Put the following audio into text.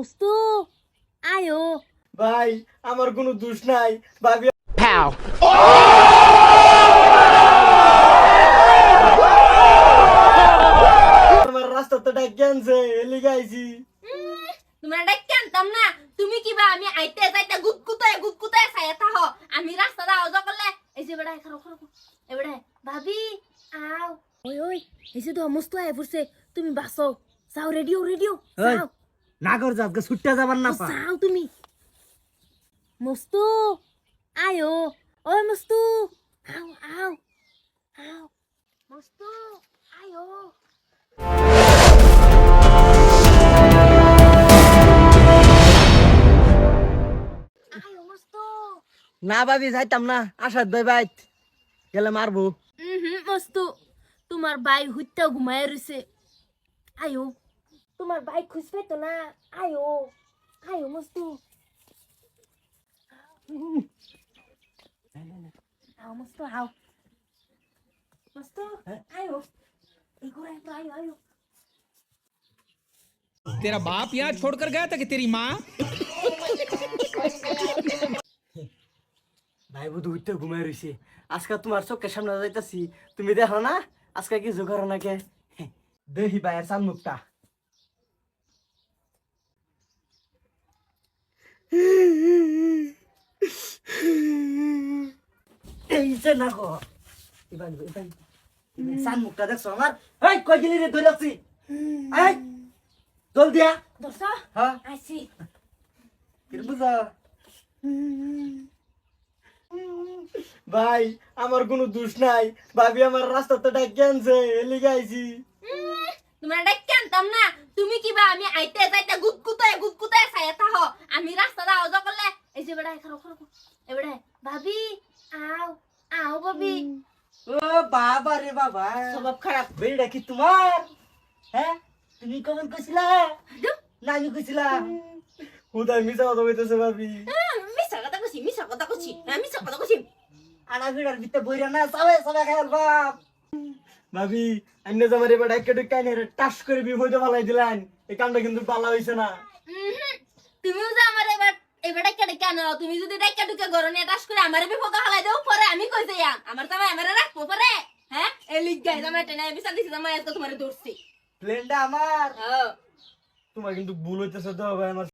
মস্তু আয়ো ভাই আমার কোনো দোষ নাই ভাবি আমার রাস্তাতে ডাকিয়ে আনছে এলিগে আইছি। তোমার ডাক্কে আনতাম না, তুমি কিবা আমি আইতে যাইতে গুদকুতায় ছায়া থাকো, আমি রাস্তা দাও যা করলে এই যে বেড়ায় খারো খারো এ বেড়ায় ভাবি আও ওই ওই এই যে তো মস্তু আয় পড়ছে, তুমি বাসো যাও রেডিও যাও নাগর জাতকে ছুটতে যাবার না পা যাও তুমি মস্তু আয়ো ওই মস্তু আও আও আও মস্তু আয়ো আয়ো মস্তু না ভাবি যাইতাম না আসাদ ভাই ভাই গেলে মারবো। মস্তু তোমার ভাই হুইতা ঘুমায় রইছে, আয়ো তোমার ভাই খুঁজবে তো না, আয়ো আয়ো মস্তু আও মস্তু আও মস্তু আয়ো এই ঘোড়ায় তো আয়ো আয়ো तेरा बाप यहाँ छोड़कर गया था कि तेरी माँ ভাই বুধ উঠতে ঘুমাই রইছে, আজকে তোমার চোখের সামনে যাইতাছি, তুমি দেখো না আজকে কিছু করো না কে দেখি ভাইয়ের চান মুখটা। এই যে না গো এবার চান মুখটা দেখছো আমার, এই কই গেলি রে ধরে আছি, এই জল দিয়া দোস্ত হ্যাঁ আইছি কি বুঝা ভাই আমার কোনো দোষ নাই ভাবি আমার রাস্তাতে ডাকিয়ে আনছে এলিগে আইছি। তোমার ডাক্কে আনতাম না, তুমি কিবা আমি আইতে যাইতে গুদকুতায় ছায়া থাকো, আমি রাস্তা দাও যা করলে এই যে বেড়ায় খারো খারো এ বেড়ায় ভাবি আও আও ভাবি ও বাবা রে বাবা স্বভাব খারাপ বেড়া কি তোমার, হ্যাঁ তুমি কখন কইছিলা না আমি কইছিলাম হুদাই মিছা কথা কইতেছে ভাবি, মিছা কথা কইছি আনা ভিড়ার ভিতরে বইরা না সবাই সবাই খায়াল বাপ ভাবি আইনে জামার এবার ডাক্কে ডাক্কে আইনে টাস করে বিপদে ফালাই দিলেন, এই কামটা কিন্তু ভালো হইছে না। তুমিও যে আমার এবার ডাক্কে ডাক্কে আনো, তুমি যদি ডাক্কে ঢুকে গরনে টাস করে আমারে বিপদ হালাই দাও পরে আমি কই যাই আমার জামাই আমারে রাখবো পরে, হ্যাঁ এই লিগ গাই জামাই টেনে বিচার দিছি জামাই আজকে তোমারে ধরছি প্লেনটা আমার, হ্যাঁ তোমার কিন্তু ভুল হইতেছে তো ভাই আমার